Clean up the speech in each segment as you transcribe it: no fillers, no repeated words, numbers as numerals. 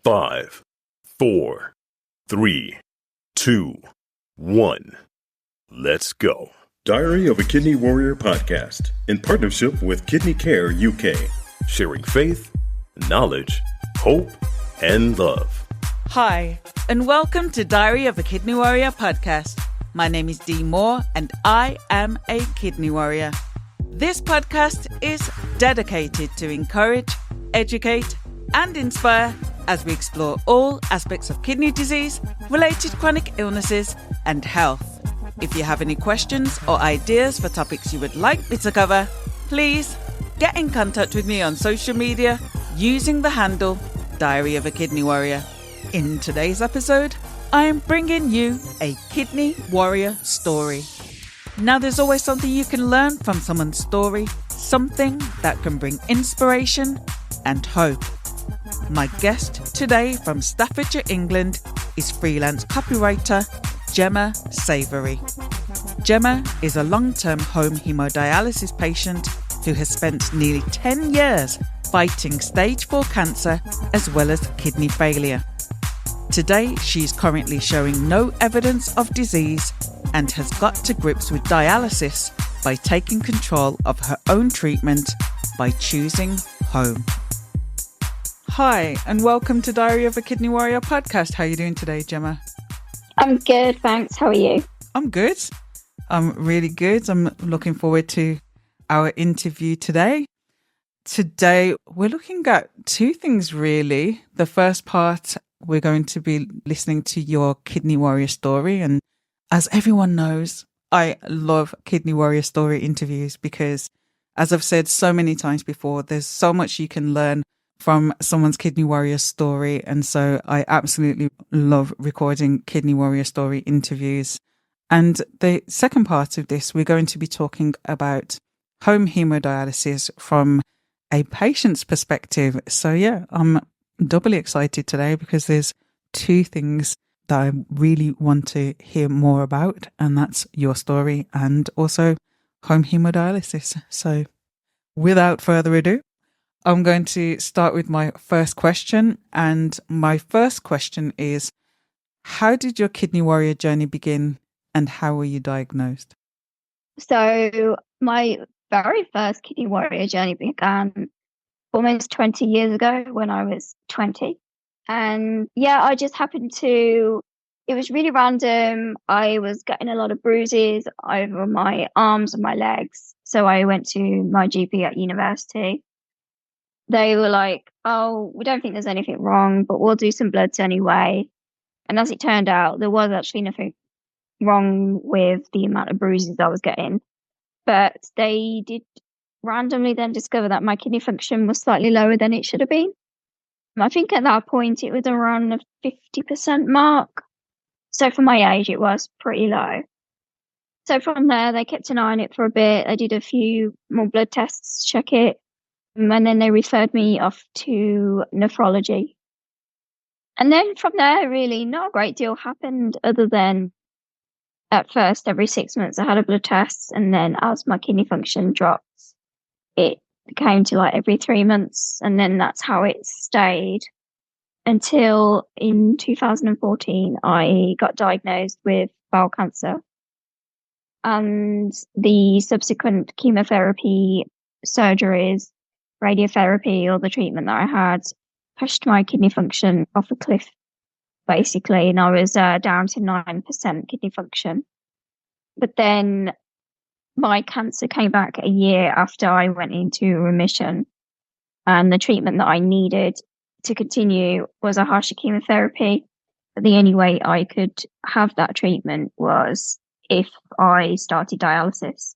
5, 4, 3, 2, 1. Let's go. Diary of a Kidney Warrior podcast in partnership with Kidney Care UK, sharing faith, knowledge, hope, and love. Hi, and welcome to Diary of a Kidney Warrior podcast. My name is Dee Moore, and I am a kidney warrior. This podcast is dedicated to encourage, educate, and inspire as we explore all aspects of kidney disease, related chronic illnesses, and health. If you have any questions or ideas for topics you would like me to cover, please get in contact with me on social media using the handle Diary of a Kidney Warrior. In today's episode, I am bringing you a kidney warrior story. Now, there's always something you can learn from someone's story, something that can bring inspiration and hope. My guest today from Staffordshire, England, is freelance copywriter Gemma Savory. Gemma is a long-term home hemodialysis patient who has spent nearly 10 years fighting stage 4 cancer as well as kidney failure. Today, she's currently showing no evidence of disease and has got to grips with dialysis by taking control of her own treatment by choosing home. Hi, and welcome to Diary of a Kidney Warrior podcast. How are you doing today, Gemma? I'm good, thanks. How are you? I'm good. I'm really good. I'm looking forward to our interview today. Today, we're looking at two things, really. The first part, we're going to be listening to your kidney warrior story. And as everyone knows, I love kidney warrior story interviews because, as I've said so many times before, there's so much you can learn from someone's kidney warrior story. And so I absolutely love recording kidney warrior story interviews. And the second part of this, we're going to be talking about home hemodialysis from a patient's perspective. So yeah, I'm doubly excited today because there's two things that I really want to hear more about, and that's your story and also home hemodialysis. So without further ado, I'm going to start with my first question. And my first question is, how did your kidney warrior journey begin and how were you diagnosed? So my very first kidney warrior journey began almost 20 years ago when I was 20. And yeah, I just happened to, it was really random. I was getting a lot of bruises over my arms and my legs. So I went to my GP at university. They were like, oh, we don't think there's anything wrong, but we'll do some bloods anyway. And as it turned out, there was actually nothing wrong with the amount of bruises I was getting. But they did randomly then discover that my kidney function was slightly lower than it should have been. I think at that point it was around the 50% mark. So for my age, it was pretty low. So from there, they kept an eye on it for a bit. They did a few more blood tests, check it. And then they referred me off to nephrology. And then from there, really, not a great deal happened other than at first, every 6 months, I had a blood test. And then as my kidney function dropped, it came to like every 3 months. And then that's how it stayed until in 2014, I got diagnosed with bowel cancer. And the subsequent chemotherapy, surgeries, radiotherapy, or the treatment that I had pushed my kidney function off a cliff, basically. And I was down to 9% kidney function. But then my cancer came back a year after I went into remission. And the treatment that I needed to continue was a harsher chemotherapy. But the only way I could have that treatment was if I started dialysis.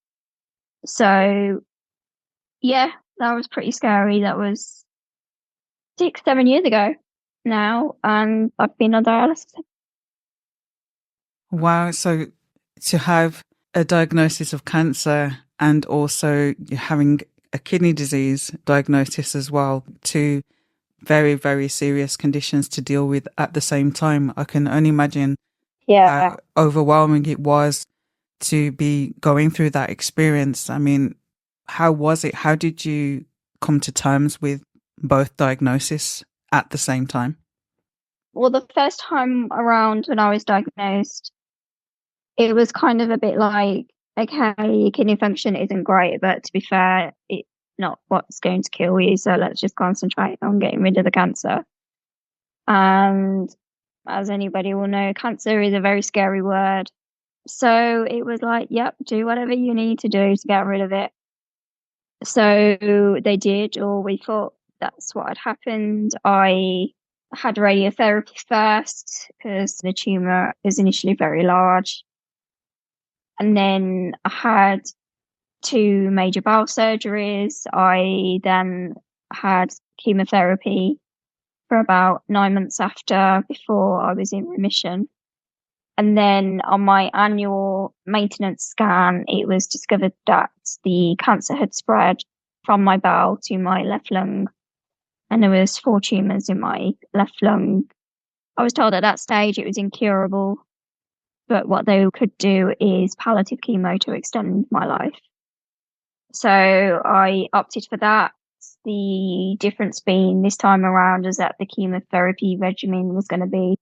So, yeah, that was pretty scary. That was 6-7 years ago now, and I've been on dialysis. Wow. So to have a diagnosis of cancer and also having a kidney disease diagnosis as well, two very, very serious conditions to deal with at the same time. I can only imagine how overwhelming it was to be going through that experience. I mean, how was it? How did you come to terms with both diagnoses at the same time? Well, the first time around when I was diagnosed, it was kind of a bit like, okay, your kidney function isn't great, but to be fair, it's not what's going to kill you. So let's just concentrate on getting rid of the cancer. And as anybody will know, cancer is a very scary word. So it was like, yep, do whatever you need to do to get rid of it. So they did, or we thought that's what had happened. I had radiotherapy first because the tumour is initially very large. And then I had 2 major bowel surgeries. I then had chemotherapy for about 9 months after, before I was in remission. And then on my annual maintenance scan, it was discovered that the cancer had spread from my bowel to my left lung. And there was 4 tumours in my left lung. I was told at that stage it was incurable, but what they could do is palliative chemo to extend my life. So I opted for that. The difference being this time around is that the chemotherapy regimen was going to be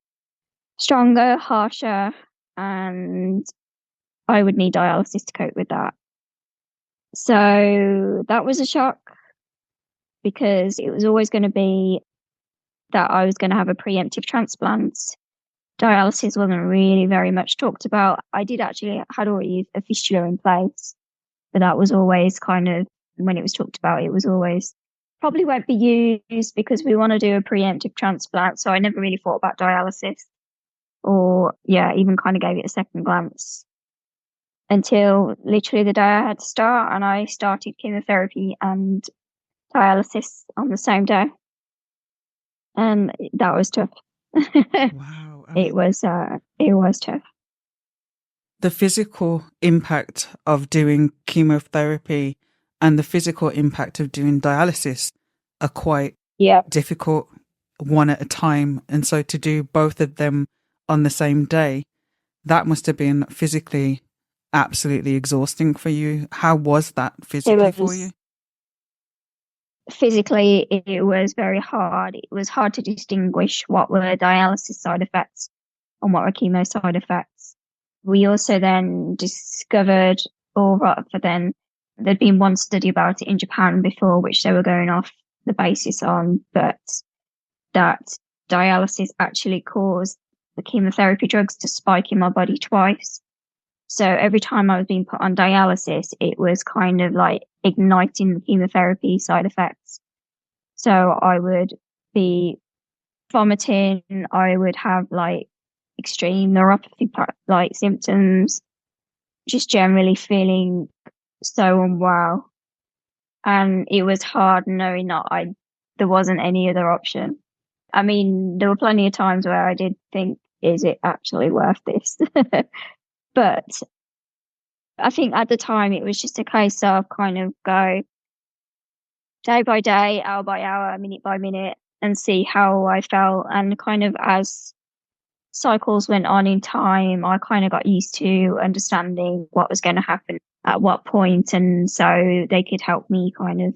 stronger, harsher, and I would need dialysis to cope with that. So that was a shock, because it was always going to be that I was going to have a preemptive transplant. Dialysis wasn't really very much talked about. I did actually had already a fistula in place, but that was always kind of, when it was talked about, it was always probably won't be used because we want to do a preemptive transplant. So I never really thought about dialysis, or even kind of gave it a second glance until literally the day I had to start, and I started chemotherapy and dialysis on the same day. And that was tough. Wow. It was tough. The physical impact of doing chemotherapy and the physical impact of doing dialysis are quite difficult, one at a time. And so to do both of them on the same day, that must have been physically absolutely exhausting for you. How was that physically for you? Physically, it was very hard. It was hard to distinguish what were dialysis side effects and what were chemo side effects. We also then discovered, there'd been one study about it in Japan before, which they were going off the basis on, but that dialysis actually caused the chemotherapy drugs to spike in my body twice. So every time I was being put on dialysis, it was kind of like igniting the chemotherapy side effects. So I would be vomiting, I would have like extreme neuropathy like symptoms, just generally feeling so unwell. And it was hard knowing that there wasn't any other option. I mean, there were plenty of times where I did think, is it actually worth this? But I think at the time it was just a case of kind of go day by day, hour by hour, minute by minute, and see how I felt. And kind of as cycles went on in time, I kind of got used to understanding what was going to happen at what point. And so they could help me kind of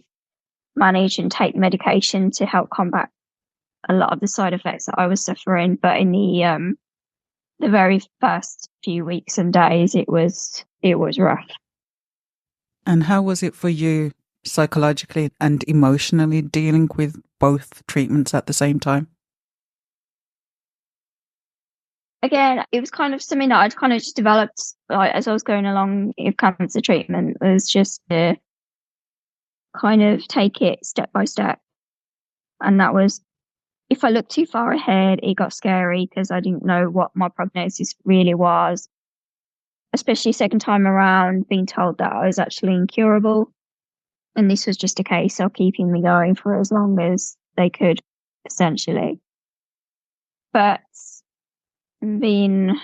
manage and take medication to help combat a lot of the side effects that I was suffering. But in the very first few weeks and days, it was rough. And how was it for you psychologically and emotionally dealing with both treatments at the same time? Again, it was kind of something that I'd kind of just developed as I was going along with cancer treatment, was just to kind of take it step by step. And that was, if I looked too far ahead, it got scary because I didn't know what my prognosis really was. Especially second time around, being told that I was actually incurable. And this was just a case of keeping me going for as long as they could, essentially. But being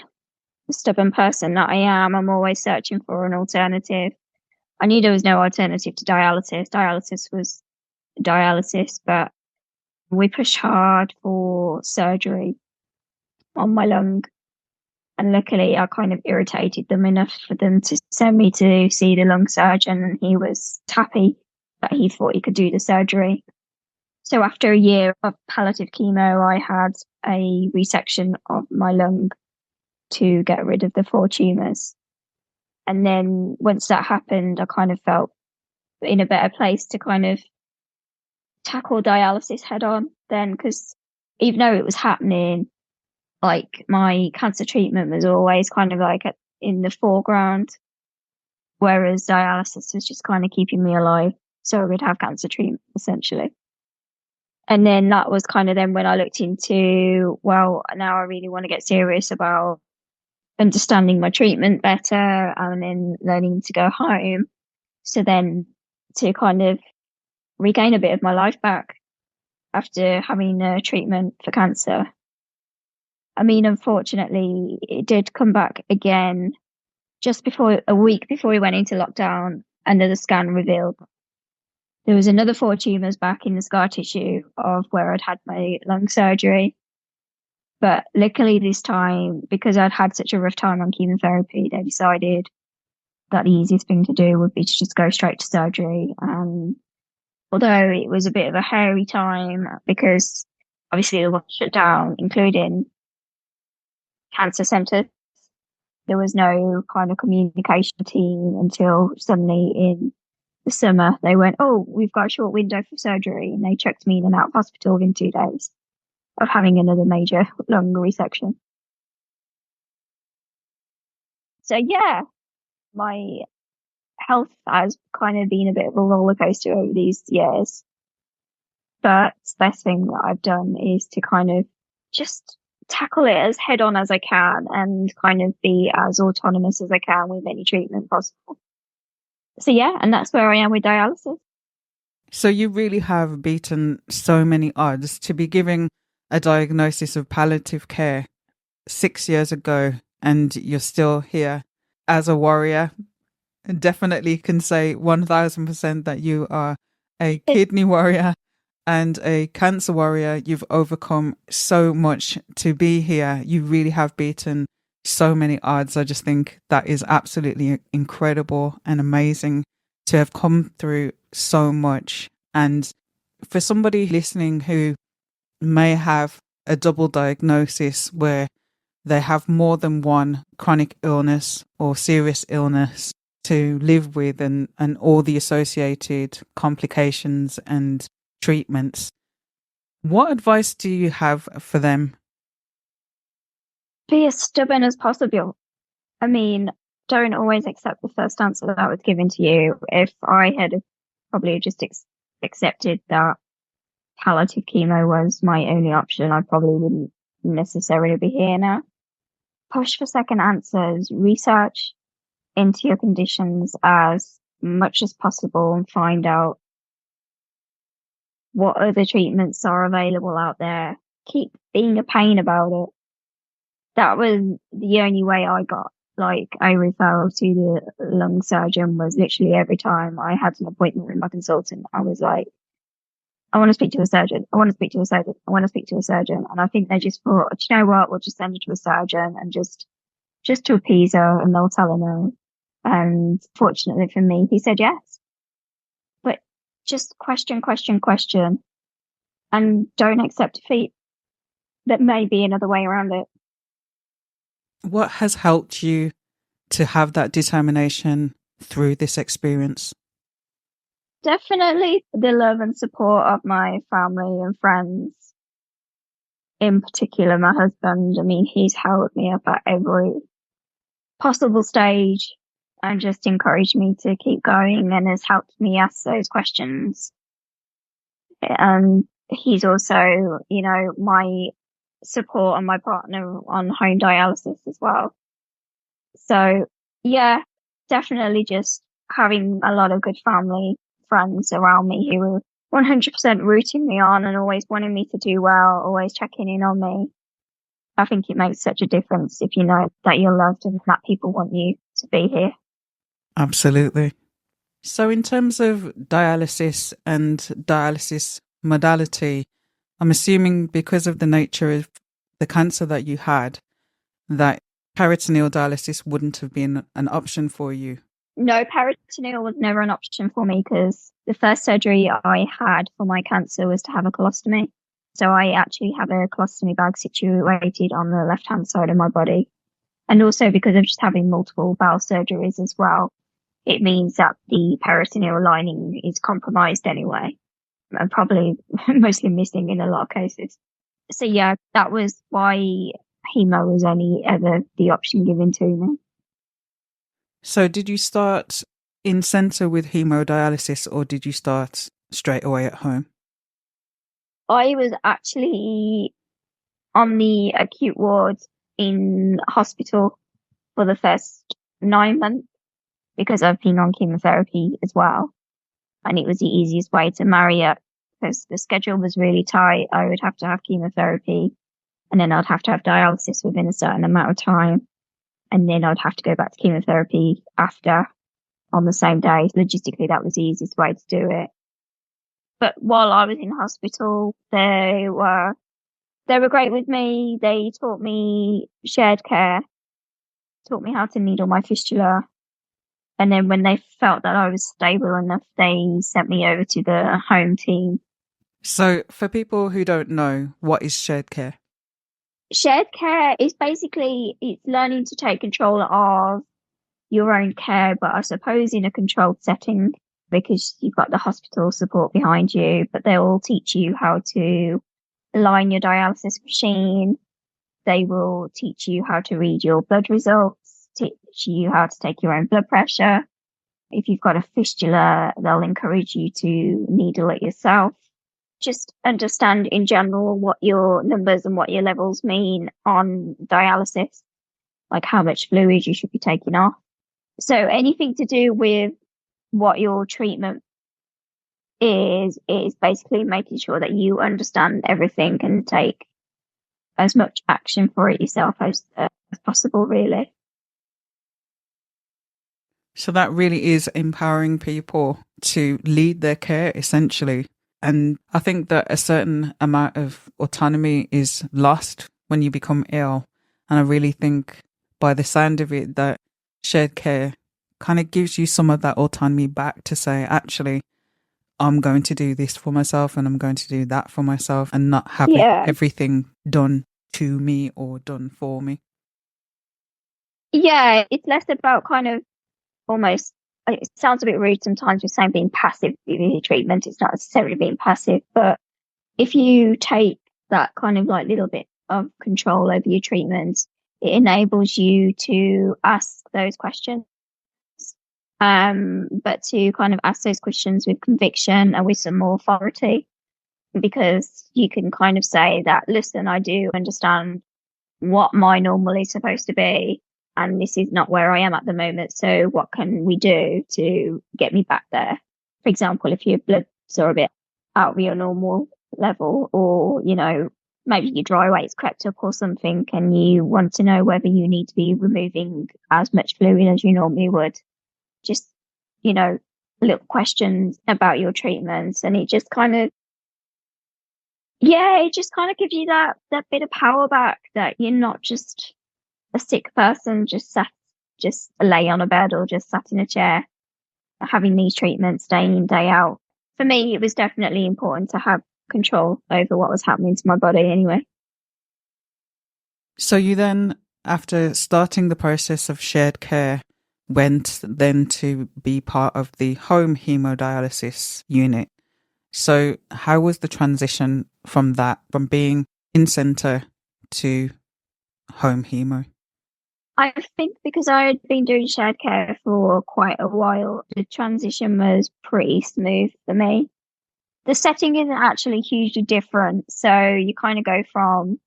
the stubborn person that I am, I'm always searching for an alternative. I knew there was no alternative to dialysis. Dialysis was dialysis, but we pushed hard for surgery on my lung. And luckily, I kind of irritated them enough for them to send me to see the lung surgeon, and he was happy that he thought he could do the surgery. So after a year of palliative chemo, I had a resection of my lung to get rid of the 4 tumours. And then once that happened, I kind of felt in a better place to kind of tackle dialysis head on then, because even though it was happening, like my cancer treatment was always kind of like in the foreground, whereas dialysis was just kind of keeping me alive so I would have cancer treatment essentially. And then that was kind of then when I looked into, well, now I really want to get serious about understanding my treatment better and then learning to go home. So then to kind of regain a bit of my life back after having a treatment for cancer. I mean, unfortunately, it did come back again just a week before we went into lockdown. Another scan revealed there was another 4 tumours back in the scar tissue of where I'd had my lung surgery. But luckily this time, because I'd had such a rough time on chemotherapy, they decided that the easiest thing to do would be to just go straight to surgery. Although it was a bit of a hairy time because obviously they were shut down, including cancer centres. There was no kind of communication team until suddenly in the summer they went, oh, we've got a short window for surgery, and they checked me in and out of hospital within 2 days of having another major lung resection. So yeah, my health has kind of been a bit of a roller coaster over these years. But the best thing that I've done is to kind of just tackle it as head on as I can and kind of be as autonomous as I can with any treatment possible. So yeah, and that's where I am with dialysis. So you really have beaten so many odds to be giving a diagnosis of palliative care 6 years ago, and you're still here as a warrior. Definitely can say 1000% that you are a kidney warrior and a cancer warrior. You've overcome so much to be here. You really have beaten so many odds. I just think that is absolutely incredible and amazing to have come through so much. And for somebody listening who may have a double diagnosis where they have more than one chronic illness or serious illness to live with and all the associated complications and treatments, what advice do you have for them? Be as stubborn as possible. I mean, don't always accept the first answer that was given to you. If I had probably just accepted that palliative chemo was my only option, I probably wouldn't necessarily be here now. Push for second answers, research into your conditions as much as possible and find out what other treatments are available out there. Keep being a pain about it. That was the only way I got like a referral to the lung surgeon. Was literally every time I had an appointment with my consultant, I was like, I want to speak to a surgeon. I want to speak to a surgeon. I want to speak to a surgeon. And I think they just thought, do you know what? We'll just send her to a surgeon and just to appease her, and they'll tell her no. And fortunately for me, he said yes. But just question, and don't accept defeat. There may be another way around it. What has helped you to have that determination through this experience? Definitely the love and support of my family and friends. In particular, my husband. I mean, he's held me up at every possible stage and just encouraged me to keep going and has helped me ask those questions. And he's also, my support and my partner on home dialysis as well. So yeah, definitely just having a lot of good family, friends around me who were 100% rooting me on and always wanting me to do well, always checking in on me. I think it makes such a difference if you know that you're loved and that people want you to be here. Absolutely. So in terms of dialysis and dialysis modality, I'm assuming because of the nature of the cancer that you had, that peritoneal dialysis wouldn't have been an option for you. No, peritoneal was never an option for me because the first surgery I had for my cancer was to have a colostomy. So I actually have a colostomy bag situated on the left-hand side of my body. And also because of just having multiple bowel surgeries as well, it means that the peritoneal lining is compromised anyway, and probably mostly missing in a lot of cases. So yeah, that was why hemo was only ever the option given to me. So did you start in centre with hemodialysis or did you start straight away at home? I was actually on the acute ward in hospital for the first 9 months because I've been on chemotherapy as well. And it was the easiest way to marry up because the schedule was really tight. I would have to have chemotherapy and then I'd have to have dialysis within a certain amount of time. And then I'd have to go back to chemotherapy after on the same day. Logistically, that was the easiest way to do it. But while I was in hospital, they were great with me. They taught me shared care, taught me how to needle my fistula. And then when they felt that I was stable enough, they sent me over to the home team. So for people who don't know, what is shared care? Shared care is basically, it's learning to take control of your own care, but I suppose in a controlled setting because you've got the hospital support behind you, but they'll teach you how to align your dialysis machine. They will teach you how to read your blood results, teach you how to take your own blood pressure. If you've got a fistula, they'll encourage you to needle it yourself. Just understand in general what your numbers and what your levels mean on dialysis, like how much fluid you should be taking off. So anything to do with what your treatment is basically making sure that you understand everything and take as much action for it yourself as possible, really. So that really is empowering people to lead their care, essentially. And I think that a certain amount of autonomy is lost when you become ill. And I really think by the sound of it, that shared care kind of gives you some of that autonomy back to say, actually, I'm going to do this for myself and I'm going to do that for myself and not have everything done to me or done for me. Yeah, it's less about kind of almost, it sounds a bit rude sometimes with saying being passive with your treatment. It's not necessarily being passive, but if you take that kind of like little bit of control over your treatment, it enables you to ask those questions. But to kind of ask those questions with conviction and with some more authority, because you can kind of say that, listen, I do understand what my normal is supposed to be, and this is not where I am at the moment. So what can we do to get me back there? For example, if your bloods are a bit out of your normal level, or, you know, maybe your dry weight's crept up or something, and you want to know whether you need to be removing as much fluid as you normally would. Just, you know, little questions about your treatments. And it just kind of, it just kind of gives you that bit of power back, that you're not just a sick person, just lay on a bed or just sat in a chair having these treatments day in, day out. For me, it was definitely important to have control over what was happening to my body anyway. So you then, after starting the process of shared care, went then to be part of the home hemodialysis unit. So how was the transition from being in centre to home hemo? I think because I had been doing shared care for quite a while, the transition was pretty smooth for me. The setting isn't actually hugely different. So you kind of go from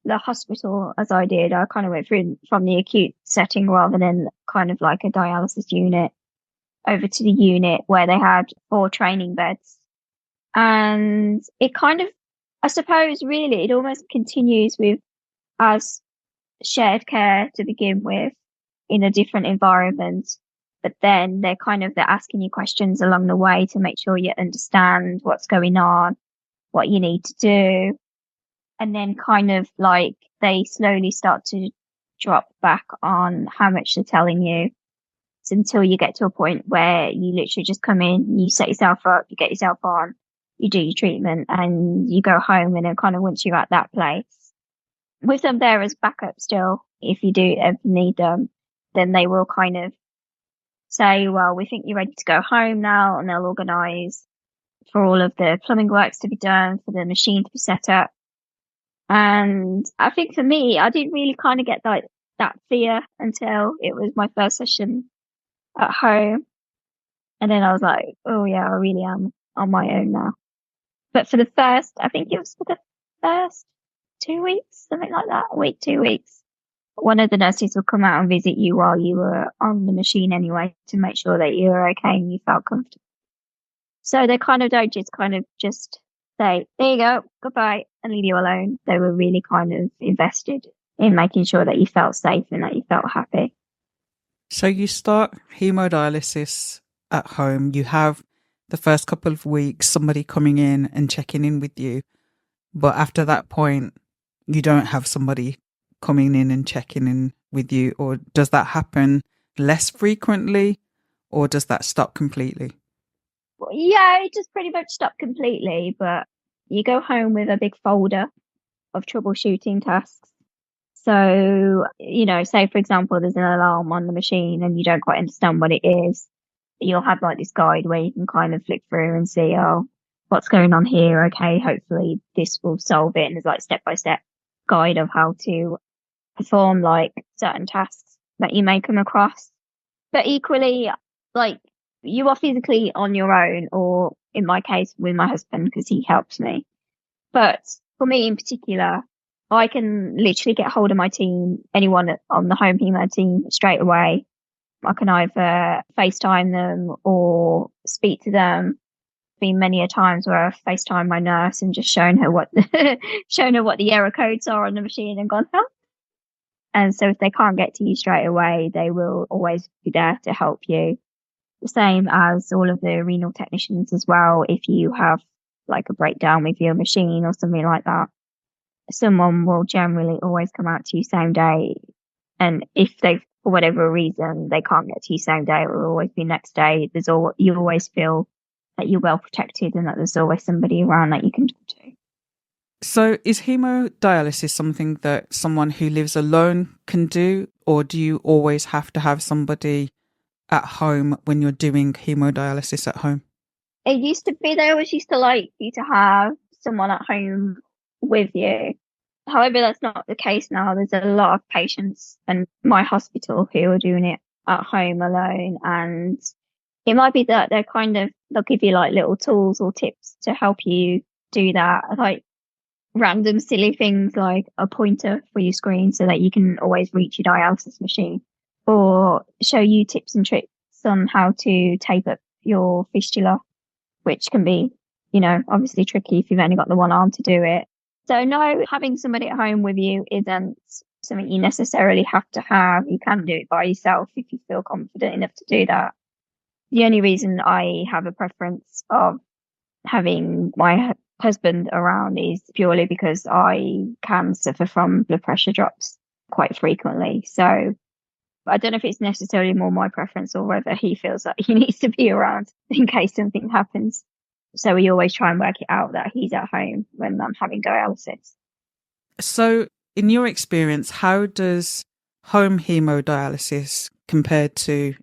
the hospital, as I did. I kind of went through from the acute setting rather than kind of like a dialysis unit over to the unit where they had 4 training beds. And it kind of, I suppose, really, it almost continues with as shared care to begin with in a different environment. But then they're asking you questions along the way to make sure you understand what's going on, what you need to do. And then kind of like they slowly start to drop back on how much they're telling you. until you get to a point where you literally just come in, you set yourself up, you get yourself on, you do your treatment, and you go home. And then kind of once you're at that place, with them there as backup still, if you do ever need them, then they will kind of say, well, we think you're ready to go home now, and they'll organise for all of the plumbing works to be done, for the machine to be set up. And I think for me, I didn't really kind of get that fear until it was my first session at home. And then I was like, oh yeah, I really am on my own now. But for the first, I think it was for the first 2 weeks, something like that, a week, 2 weeks, one of the nurses would come out and visit you while you were on the machine anyway, to make sure that you were okay and you felt comfortable. So they kind of don't just say, there you go, goodbye, and leave you alone. They were really kind of invested in making sure that you felt safe and that you felt happy. So you start hemodialysis at home. You have the first couple of weeks somebody coming in and checking in with you. But after that point, you don't have somebody coming in and checking in with you. Or does that happen less frequently, or does that stop completely? Well, yeah, it just pretty much stopped completely. But you go home with a big folder of troubleshooting tasks. So, say for example, there's an alarm on the machine and you don't quite understand what it is. You'll have like this guide where you can kind of flick through and see, oh, what's going on here? Okay, hopefully this will solve it. And there's like step-by-step guide of how to perform like certain tasks that you may come across. But equally, like, you are physically on your own, or in my case with my husband, because he helps me. But for me in particular, I can literally get hold of my team, anyone on the home hemo team, straight away. I can either FaceTime them or speak to them. Been many a times where I've FaceTime my nurse and just shown her what the error codes are on the machine and gone, help. And so if they can't get to you straight away, they will always be there to help you. The same as all of the renal technicians as well. If you have like a breakdown with your machine or something like that, someone will generally always come out to you same day. And if they, for whatever reason, they can't get to you same day, it will always be next day. You always feel that you're well protected and that there's always somebody around that you can talk to. So is hemodialysis something that someone who lives alone can do, or do you always have to have somebody at home when you're doing hemodialysis at home? It used to be, they always used to like you to have someone at home with you. However, that's not the case now. There's a lot of patients in my hospital who are doing it at home alone, and it might be that they'll give you like little tools or tips to help you do that, like random silly things like a pointer for your screen so that you can always reach your dialysis machine, or show you tips and tricks on how to tape up your fistula, which can be, obviously tricky if you've only got the one arm to do it. So no, having somebody at home with you isn't something you necessarily have to have. You can do it by yourself if you feel confident enough to do that. The only reason I have a preference of having my husband around is purely because I can suffer from blood pressure drops quite frequently. So I don't know if it's necessarily more my preference or whether he feels that he needs to be around in case something happens. So we always try and work it out that he's at home when I'm having dialysis. So in your experience, how does home hemodialysis compare to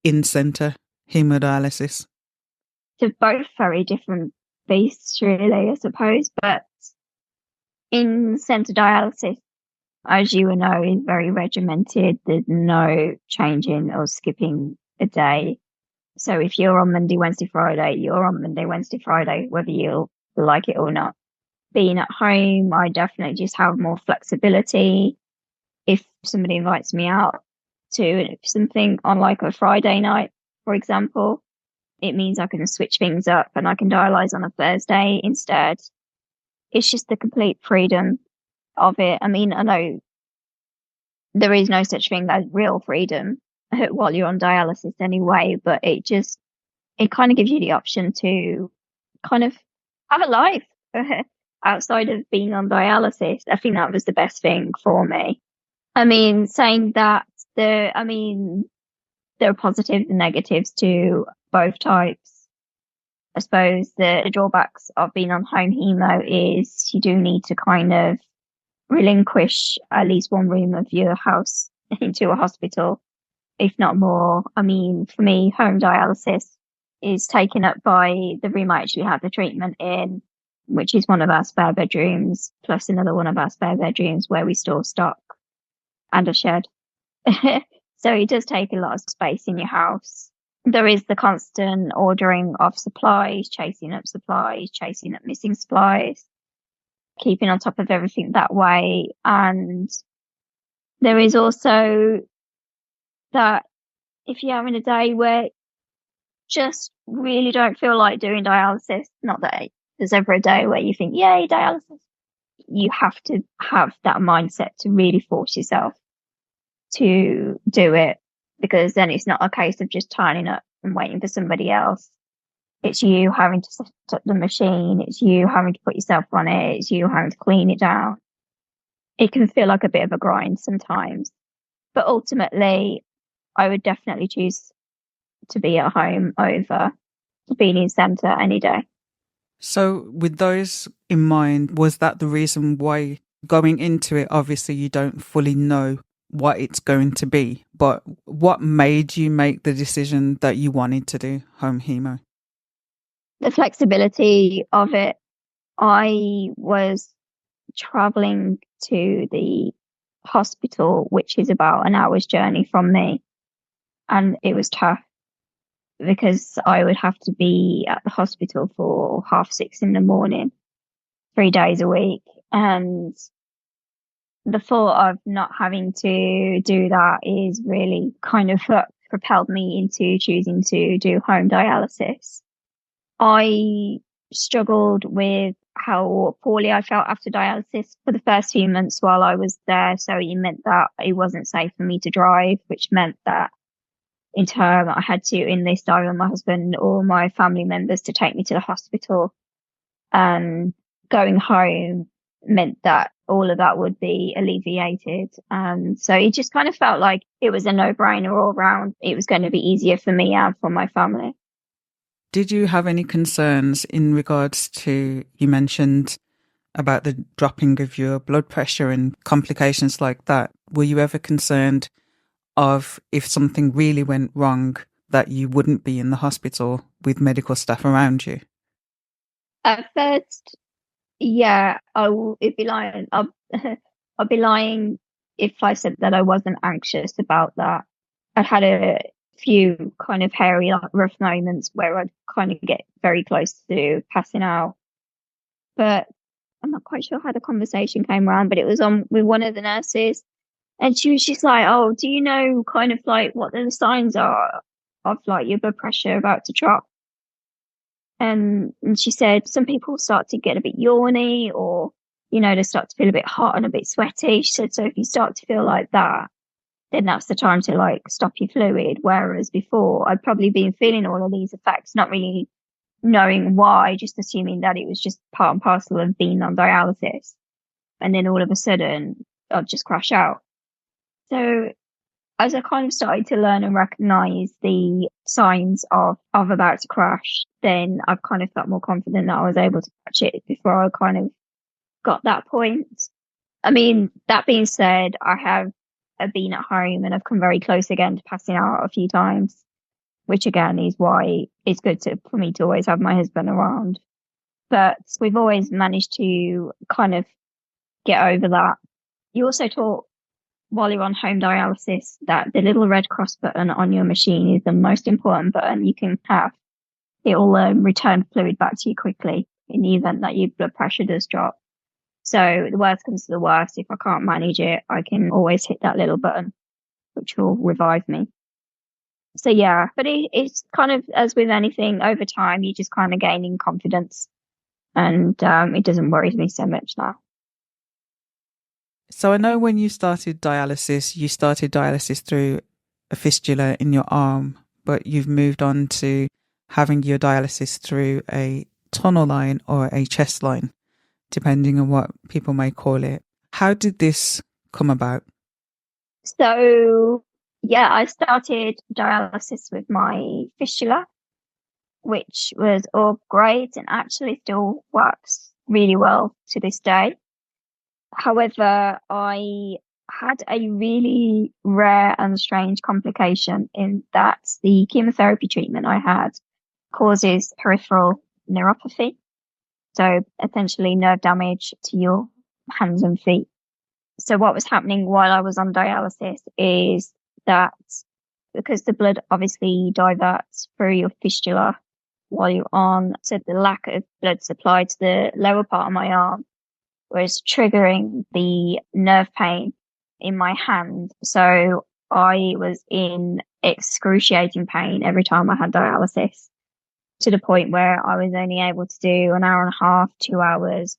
in-centre hemodialysis? They're both very different beasts, really, I suppose. But in-centre dialysis, as you will know, is very regimented. There's no changing or skipping a day. So if you're on Monday, Wednesday, Friday, you're on Monday, Wednesday, Friday, whether you like it or not. Being at home, I definitely just have more flexibility. If somebody invites me out to something on like a Friday night, for example, it means I can switch things up and I can dialyse on a Thursday instead. It's just the complete freedom of it. I mean, I know there is no such thing as real freedom while you're on dialysis anyway, but it kind of gives you the option to kind of have a life outside of being on dialysis. I think that was the best thing for me. I mean, saying that there are positives and negatives to both types. I suppose the drawbacks of being on home hemo is you do need to kind of relinquish at least one room of your house into a hospital, if not more. I mean, for me, home dialysis is taken up by the room I actually have the treatment in, which is one of our spare bedrooms, plus another one of our spare bedrooms where we store stock and a shed. So it does take a lot of space in your house. There is the constant ordering of supplies, chasing up missing supplies, keeping on top of everything that way. And there is also that if you're having a day where just really don't feel like doing dialysis, not that there's ever a day where you think, yay, dialysis, you have to have that mindset to really force yourself to do it, because then it's not a case of just turning up and waiting for somebody else. It's you having to set up the machine. It's you having to put yourself on it. It's you having to clean it down. It can feel like a bit of a grind sometimes, but ultimately I would definitely choose to be at home over being in centre any day. So with those in mind, was that the reason why going into it, obviously you don't fully know what it's going to be, but what made you make the decision that you wanted to do home hemo? The flexibility of it. I was travelling to the hospital, which is about an hour's journey from me, and it was tough because I would have to be at the hospital for 6:30 in the morning, 3 days a week. And the thought of not having to do that is really kind of what propelled me into choosing to do home dialysis. I struggled with how poorly I felt after dialysis for the first few months while I was there. So it meant that it wasn't safe for me to drive, which meant that in turn I had to enlist either my husband or my family members to take me to the hospital. And going home meant that all of that would be alleviated. And so it just kind of felt like it was a no-brainer all round. It was going to be easier for me and for my family. Did you have any concerns in regards to, you mentioned about the dropping of your blood pressure and complications like that? Were you ever concerned of if something really went wrong that you wouldn't be in the hospital with medical staff around you? At first, yeah, it'd be lying. I'd be lying if I said that I wasn't anxious about that. I had a few kind of hairy, like, rough moments where I'd kind of get very close to passing out. But I'm not quite sure how the conversation came around, but it was on with one of the nurses. And she was just like, oh, do you know kind of like what the signs are of like your blood pressure about to drop? And she said, some people start to get a bit yawny, or, you know, they start to feel a bit hot and a bit sweaty. She said, so if you start to feel like that, then that's the time to like stop your fluid. Whereas before I'd probably been feeling all of these effects, not really knowing why, just assuming that it was just part and parcel of being on dialysis. And then all of a sudden I'd just crash out. So as I kind of started to learn and recognize the signs of about to crash, then I've kind of felt more confident that I was able to catch it before I kind of got that point. I mean, that being said, I've been at home and I've come very close again to passing out a few times, which again is why it's good for me to always have my husband around. But we've always managed to kind of get over that. You also taught while you're on home dialysis that the little red cross button on your machine is the most important button you can have. It will return fluid back to you quickly in the event that your blood pressure does drop. So the worst comes to the worst. If I can't manage it, I can always hit that little button, which will revive me. So yeah, but it's kind of, as with anything, over time, you're just kind of gaining confidence, and it doesn't worry me so much now. So I know when you started dialysis through a fistula in your arm, but you've moved on to having your dialysis through a tunnel line or a chest line, depending on what people may call it. How did this come about? So Yeah, I started dialysis with my fistula, which was all great and actually still works really well to this day. However, I had a really rare and strange complication in that the chemotherapy treatment I had causes peripheral neuropathy. So essentially nerve damage to your hands and feet. So what was happening while I was on dialysis is that because the blood obviously diverts through your fistula while you're on, so the lack of blood supply to the lower part of my arm was triggering the nerve pain in my hand. So I was in excruciating pain every time I had dialysis, to the point where I was only able to do an hour and a half, 2 hours,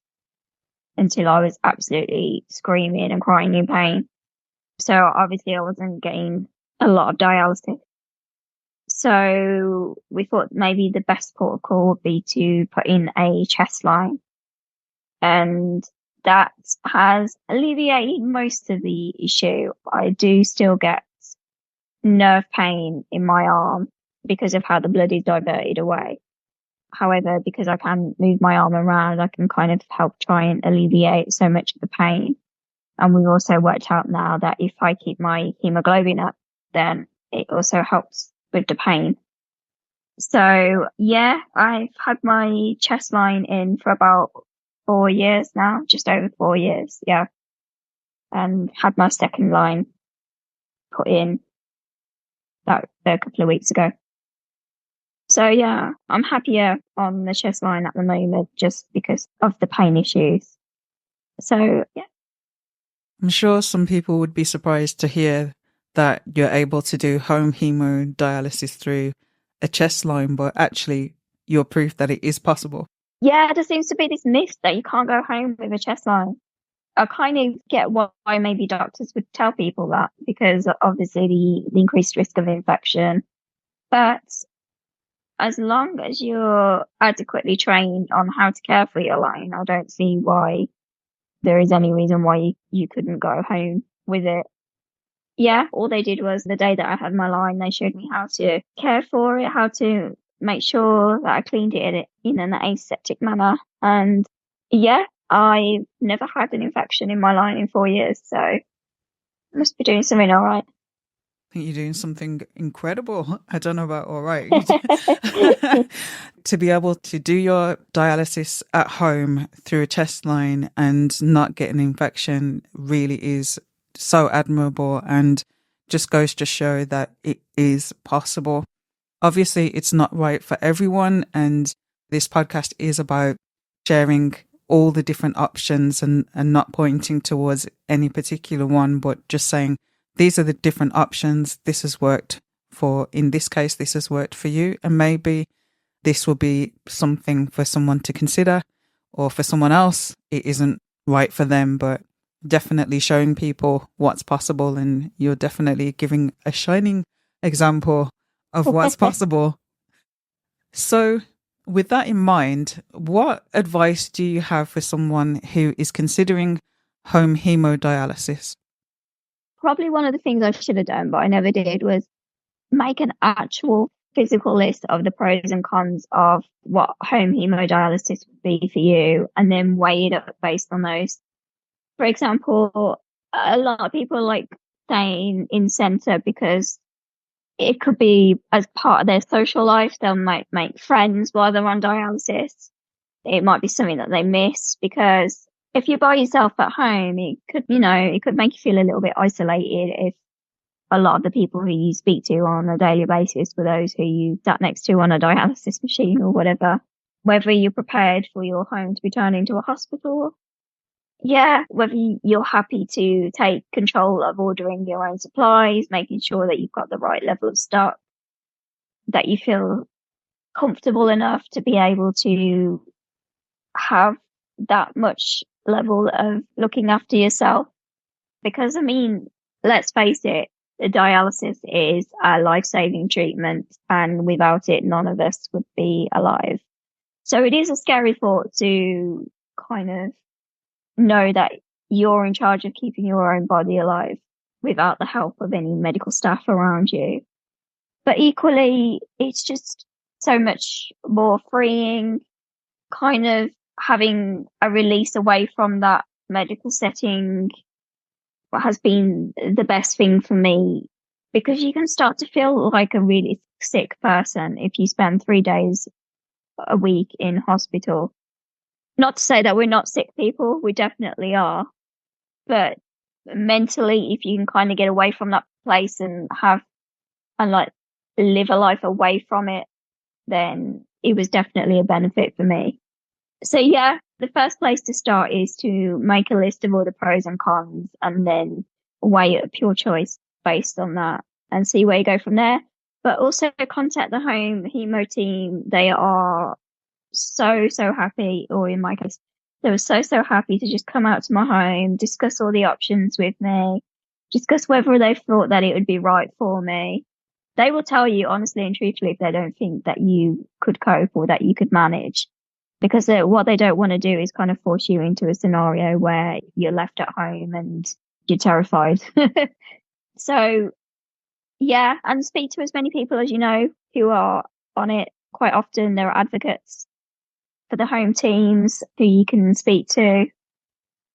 until I was absolutely screaming and crying in pain. So obviously I wasn't getting a lot of dialysis. So we thought maybe the best protocol would be to put in a chest line. And that has alleviated most of the issue. I do still get nerve pain in my arm because of how the blood is diverted away. However, because I can move my arm around, I can kind of help try and alleviate so much of the pain. And we've also worked out now that if I keep my hemoglobin up, then it also helps with the pain. So yeah, I've had my chest line in for about 4 years now, just over 4 years. Yeah. And had my second line put in that a couple of weeks ago. So yeah, I'm happier on the chest line at the moment just because of the pain issues. So yeah. I'm sure some people would be surprised to hear that you're able to do home hemodialysis through a chest line, but actually you're proof that it is possible. Yeah, there seems to be this myth that you can't go home with a chest line. I kind of get why maybe doctors would tell people that, because obviously the increased risk of infection. But as long as you're adequately trained on how to care for your line, I don't see why there is any reason why you couldn't go home with it. Yeah, all they did was the day that I had my line, they showed me how to care for it, how to make sure that I cleaned it in an aseptic manner. And yeah, I've never had an infection in my line in 4 years, so I must be doing something all right. I think you're doing something incredible. I don't know about all right. To be able to do your dialysis at home through a chest line and not get an infection really is so admirable, and just goes to show that it is possible. Obviously, it's not right for everyone, and this podcast is about sharing all the different options and not pointing towards any particular one, but just saying, these are the different options. This has worked in this case, this has worked for you. And maybe this will be something for someone to consider, or for someone else, it isn't right for them, but definitely showing people what's possible. And you're definitely giving a shining example of what's possible. So with that in mind, what advice do you have for someone who is considering home hemodialysis? Probably one of the things I should have done, but I never did, was make an actual physical list of the pros and cons of what home hemodialysis would be for you, and then weigh it up based on those. For example, a lot of people like staying in centre because it could be as part of their social life. They might make friends while they're on dialysis. It might be something that they miss, because if you're by yourself at home, it could make you feel a little bit isolated if a lot of the people who you speak to on a daily basis were those who you sat next to on a dialysis machine or whatever. Whether you're prepared for your home to be turned into a hospital. Yeah, whether you're happy to take control of ordering your own supplies, making sure that you've got the right level of stock, that you feel comfortable enough to be able to have that much level of looking after yourself. Because, I mean, let's face it, the dialysis is a life-saving treatment, and without it, none of us would be alive. So it is a scary thought to kind of know that you're in charge of keeping your own body alive. without the help of any medical staff around you. But equally, it's just so much more freeing, kind of having a release away from that medical setting has been the best thing for me, because you can start to feel like a really sick person if you spend 3 days a week in hospital. Not to say that we're not sick people, we definitely are. But mentally, if you can kind of get away from that place and like live a life away from it, then it was definitely a benefit for me. So yeah, the first place to start is to make a list of all the pros and cons and then weigh up your choice based on that and see where you go from there. But also contact the home hemo team. They are so happy, or in my case, they were so happy to just come out to my home, discuss all the options with me, discuss whether they thought that it would be right for me. They will tell you honestly and truthfully if they don't think that you could cope or that you could manage. Because what they don't want to do is kind of force you into a scenario where you're left at home and you're terrified. So, yeah, and speak to as many people as you know who are on it. Quite often there are advocates for the home teams who you can speak to,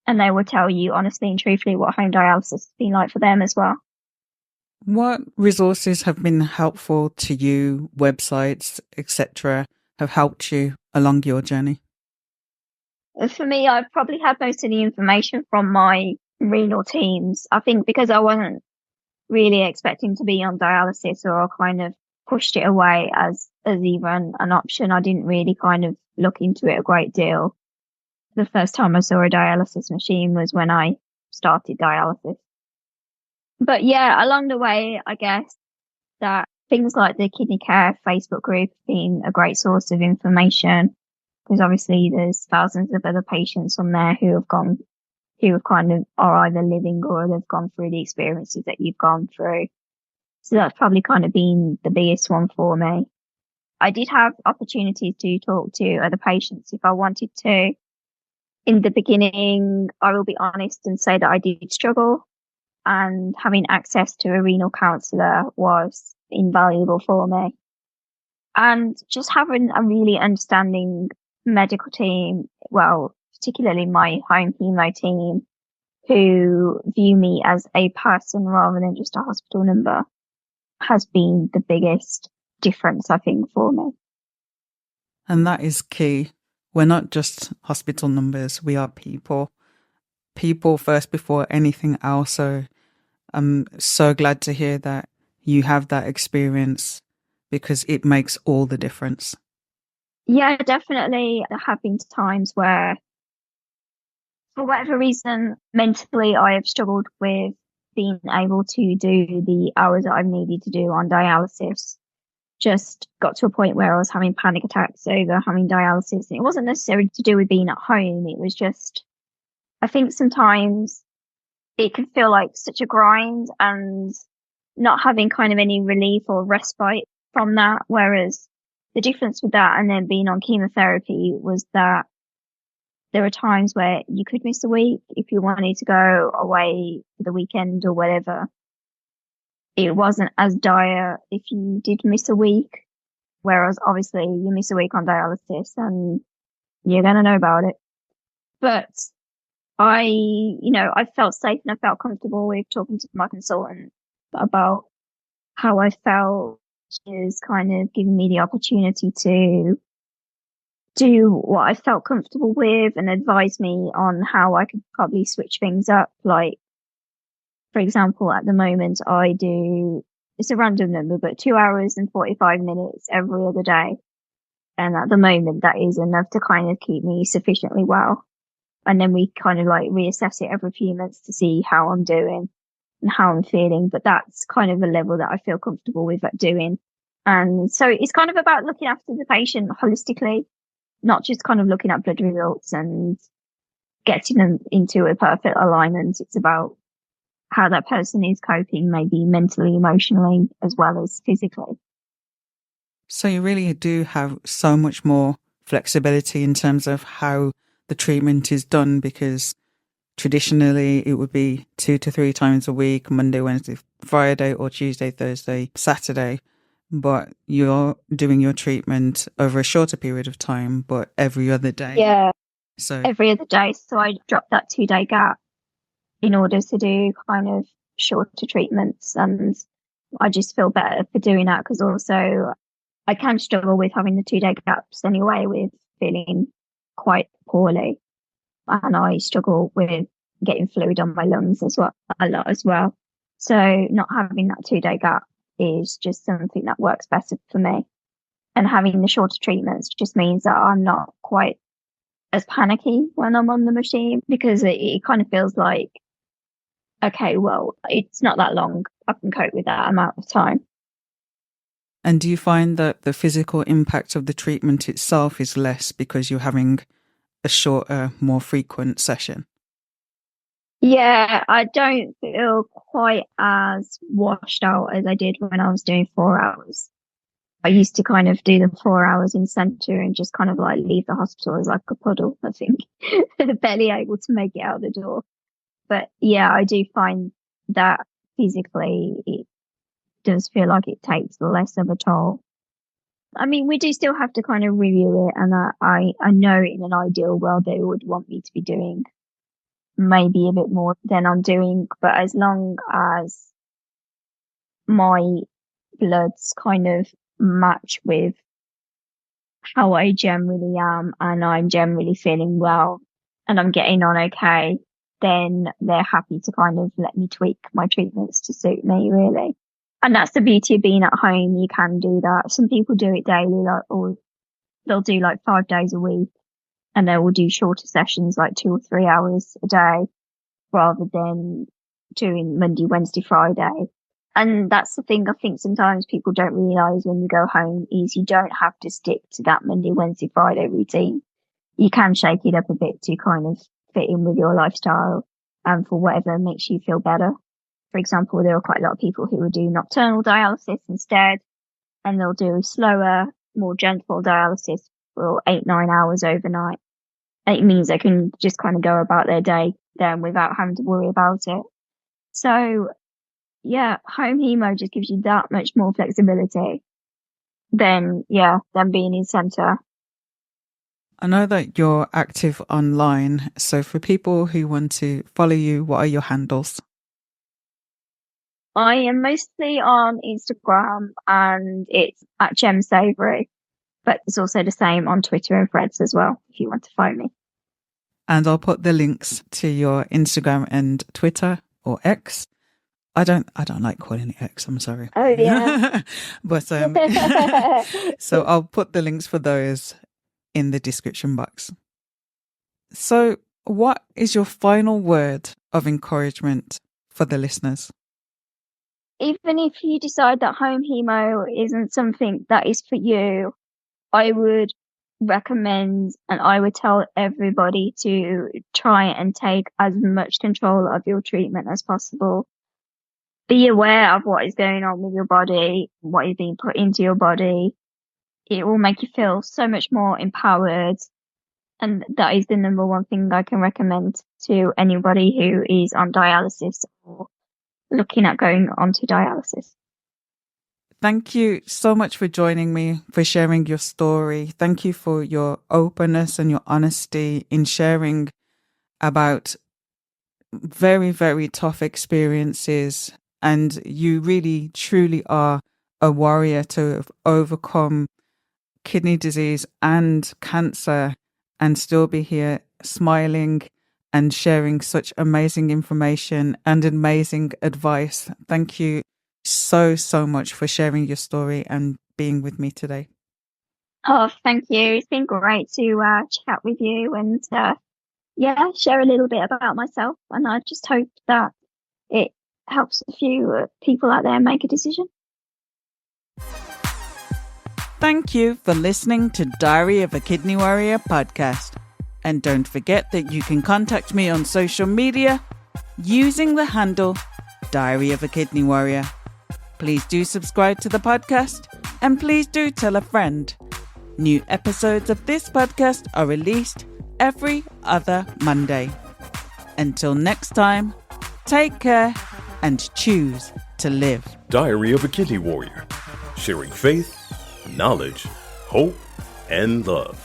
and they will tell you honestly and truthfully what home dialysis has been like for them as well. What resources have been helpful to you, websites, etc., have helped you along your journey? For me, I've probably had most of the information from my renal teams. I think because I wasn't really expecting to be on dialysis, or I kind of pushed it away as even an option. I didn't really kind of look into it a great deal. The first time I saw a dialysis machine was when I started dialysis. But yeah, along the way, I guess that things like the Kidney Care Facebook group have been a great source of information, because obviously there's thousands of other patients on there who have kind of are either living or they've gone through the experiences that you've gone through. So that's probably kind of been the biggest one for me. I did have opportunities to talk to other patients if I wanted to. In the beginning, I will be honest and say that I did struggle, and having access to a renal counsellor was invaluable for me. And just having a really understanding medical team, well, particularly my home hemo team, who view me as a person rather than just a hospital number, has been the biggest difference, I think, for me. And that is key. We're not just hospital numbers, we are people. People first before anything else. So I'm so glad to hear that you have that experience, because it makes all the difference. Yeah, definitely. There have been times where, for whatever reason, mentally I have struggled with being able to do the hours that I've needed to do on dialysis. Just got to a point where I was having panic attacks over having dialysis. And it wasn't necessarily to do with being at home. It was just, I think sometimes it can feel like such a grind, and not having kind of any relief or respite from that. Whereas the difference with that and then being on chemotherapy was that there are times where you could miss a week if you wanted to go away for the weekend or whatever. It wasn't as dire if you did miss a week, whereas obviously you miss a week on dialysis and you're going to know about it. But I felt safe and I felt comfortable with talking to my consultant about how I felt. She is kind of giving me the opportunity to do what I felt comfortable with and advise me on how I could probably switch things up. Like, for example, at the moment I do, it's a random number, but 2 hours and 45 minutes every other day. And at the moment that is enough to kind of keep me sufficiently well. And then we kind of like reassess it every few months to see how I'm doing and how I'm feeling. But that's kind of a level that I feel comfortable with at doing. And so it's kind of about looking after the patient holistically, not just kind of looking at blood results and getting them into a perfect alignment. It's about how that person is coping, maybe mentally, emotionally, as well as physically. So you really do have so much more flexibility in terms of how the treatment is done, because Traditionally, it would be 2 to 3 times a week, Monday, Wednesday, Friday, or Tuesday, Thursday, Saturday. But you're doing your treatment over a shorter period of time, but every other day. Yeah, So every other day. So I dropped that 2-day gap in order to do kind of shorter treatments. And I just feel better for doing that, because also I can struggle with having the 2-day gaps anyway, with feeling quite poorly. And I struggle with getting fluid on my lungs as well, a lot as well. So not having that 2-day gap is just something that works better for me. And having the shorter treatments just means that I'm not quite as panicky when I'm on the machine, because it kind of feels like, okay, well, it's not that long. I can cope with that amount of time. And do you find that the physical impact of the treatment itself is less because you're having a shorter, more frequent session? Yeah, I don't feel quite as washed out as I did when I was doing 4 hours. I used to kind of do the 4 hours in centre and just kind of like leave the hospital as like a puddle, I think. Barely able to make it out the door. But yeah, I do find that physically it does feel like it takes less of a toll. I mean, we do still have to kind of review it, and I know in an ideal world they would want me to be doing maybe a bit more than I'm doing, but as long as my bloods kind of match with how I generally am and I'm generally feeling well and I'm getting on okay, then they're happy to kind of let me tweak my treatments to suit me, really. And that's the beauty of being at home. You can do that. Some people do it daily, or they'll do like 5 days a week, and they will do shorter sessions, like 2 or 3 hours a day, rather than doing Monday, Wednesday, Friday. And that's the thing I think sometimes people don't realise when you go home, is you don't have to stick to that Monday, Wednesday, Friday routine. You can shake it up a bit to kind of fit in with your lifestyle and for whatever makes you feel better. For example, there are quite a lot of people who will do nocturnal dialysis instead, and they'll do slower, more gentle dialysis for 8-9 hours overnight. And it means they can just kind of go about their day then without having to worry about it. So yeah, home hemo just gives you that much more flexibility than being in centre. I know that you're active online, so for people who want to follow you, what are your handles? I am mostly on Instagram, and it's at Gemma Savory, but it's also the same on Twitter and Threads as well, if you want to find me. And I'll put the links to your Instagram and Twitter, or X. I don't like calling it X, I'm sorry. Oh yeah. But so I'll put the links for those in the description box. So what is your final word of encouragement for the listeners? Even if you decide that home hemo isn't something that is for you, I would recommend, and I would tell everybody to try and take as much control of your treatment as possible. Be aware of what is going on with your body, what is being put into your body. It will make you feel so much more empowered. And that is the number one thing I can recommend to anybody who is on dialysis or looking at going onto dialysis. Thank you so much for joining me, for sharing your story. Thank you for your openness and your honesty in sharing about very, very tough experiences. And you really, truly are a warrior to have overcome kidney disease and cancer and still be here smiling and sharing such amazing information and amazing advice. Thank you so much for sharing your story and being with me today. Oh, thank you. It's been great to chat with you and share a little bit about myself. And I just hope that it helps a few people out there make a decision. Thank you for listening to Diary of a Kidney Warrior podcast. And don't forget that you can contact me on social media using the handle Diary of a Kidney Warrior. Please do subscribe to the podcast and please do tell a friend. New episodes of this podcast are released every other Monday. Until next time, take care and choose to live. Diary of a Kidney Warrior, sharing faith, knowledge, hope, and love.